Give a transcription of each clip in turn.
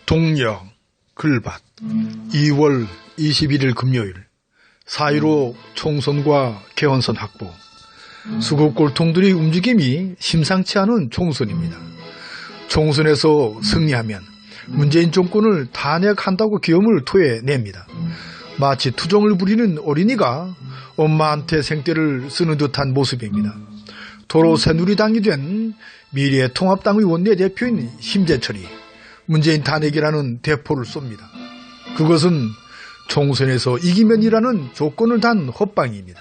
동력, 글밭 2월 21일 금요일 4.15 총선과 개헌선 확보 수국 꼴통들의 움직임이 심상치 않은 총선입니다. 총선에서 승리하면 문재인 정권을 탄핵한다고 계엄을 토해냅니다. 마치 투정을 부리는 어린이가 엄마한테 생떼를 쓰는 듯한 모습입니다. 도로 새누리당이 된 미래통합당의 원내대표인 심재철이 문재인 탄핵이라는 대포를 쏩니다. 그것은 총선에서 이기면이라는 조건을 단 헛방입니다.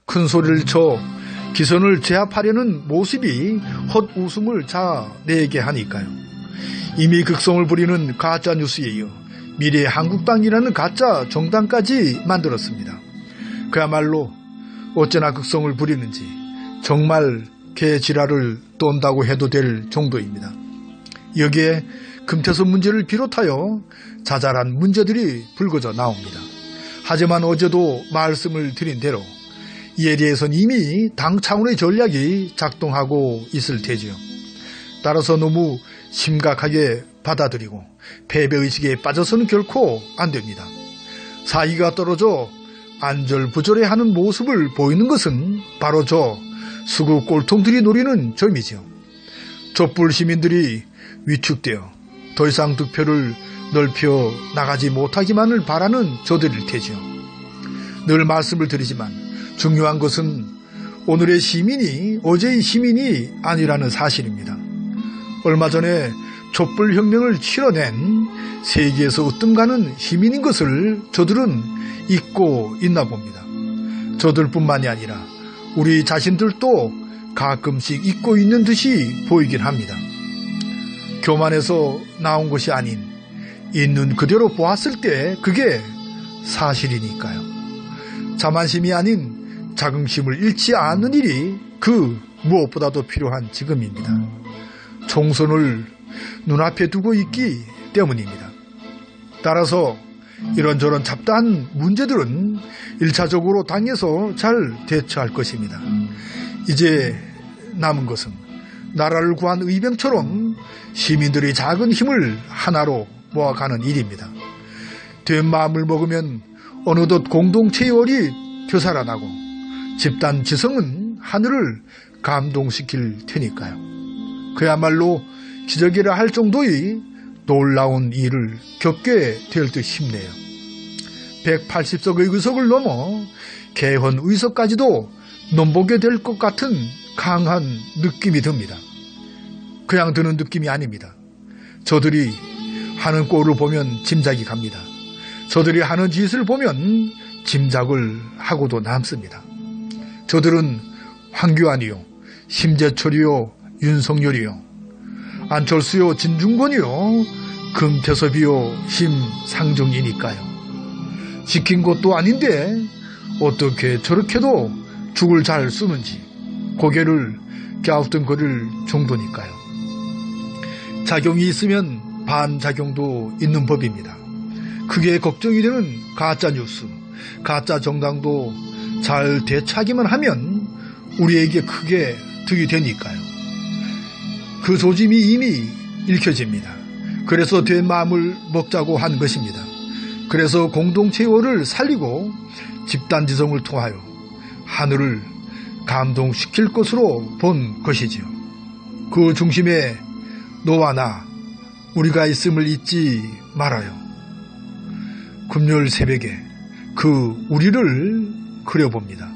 큰 소리를 쳐 기선을 제압하려는 모습이 헛웃음을 자내게 하니까요. 이미 극성을 부리는 가짜뉴스에 이어 미래한국당이라는 가짜 정당까지 만들었습니다. 그야말로 어쩌나 극성을 부리는지 정말 개지랄을 떤다고 해도 될 정도입니다. 여기에 금태섭 문제를 비롯하여 자잘한 문제들이 불거져 나옵니다. 하지만 어제도 말씀을 드린 대로 이에 대해서는 이미 당 차원의 전략이 작동하고 있을 테지요. 따라서 너무 심각하게 받아들이고 패배의식에 빠져서는 결코 안 됩니다. 사이가 떨어져 안절부절해하는 모습을 보이는 것은 바로 저 수구 꼴통들이 노리는 점이지요. 촛불 시민들이 위축되어 더 이상 득표를 넓혀 나가지 못하기만을 바라는 저들일 테지요. 늘 말씀을 드리지만 중요한 것은 오늘의 시민이 어제의 시민이 아니라는 사실입니다. 얼마 전에 촛불혁명을 치러낸 세계에서 으뜸가는 시민인 것을 저들은 잊고 있나 봅니다. 저들뿐만이 아니라 우리 자신들도 가끔씩 잊고 있는 듯이 보이긴 합니다. 교만에서 나온 것이 아닌 있는 그대로 보았을 때 그게 사실이니까요. 자만심이 아닌 자긍심을 잃지 않는 일이 그 무엇보다도 필요한 지금입니다. 총선을 눈앞에 두고 있기 때문입니다. 따라서 이런저런 잡다한 문제들은 1차적으로 당에서 잘 대처할 것입니다. 이제 남은 것은 나라를 구한 의병처럼 시민들의 작은 힘을 하나로 모아가는 일입니다. 된 마음을 먹으면 어느덧 공동체의 얼이 되살아나고 집단 지성은 하늘을 감동시킬 테니까요. 그야말로 기적이라 할 정도의 놀라운 일을 겪게 될 듯 싶네요. 180석의 의석을 넘어 개헌 의석까지도 넘보게 될 것 같은 강한 느낌이 듭니다. 그냥 드는 느낌이 아닙니다. 저들이 하는 꼴을 보면 짐작이 갑니다. 저들이 하는 짓을 보면 짐작을 하고도 남습니다. 저들은 황교안이요, 심재철이요, 윤석열이요, 안철수요, 진중권이요, 금태섭이요, 심상정이니까요. 시킨 것도 아닌데 어떻게 저렇게도 죽을 잘 쓰는지 고개를 갸우뚱거릴 정도니까요. 작용이 있으면 반작용도 있는 법입니다. 크게 걱정이 되는 가짜뉴스, 가짜 정당도 잘 대처하기만 하면 우리에게 크게 득이 되니까요. 그 조짐이 이미 읽혀집니다. 그래서 된 마음을 먹자고 한 것입니다. 그래서 공동체의 얼을 살리고 집단지성을 통하여 하늘을 감동시킬 것으로 본 것이지요. 그 중심에 너와 나, 우리가 있음을 잊지 말아요. 금요일 새벽에 그 우리를 그려봅니다.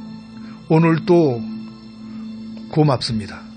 오늘도 고맙습니다.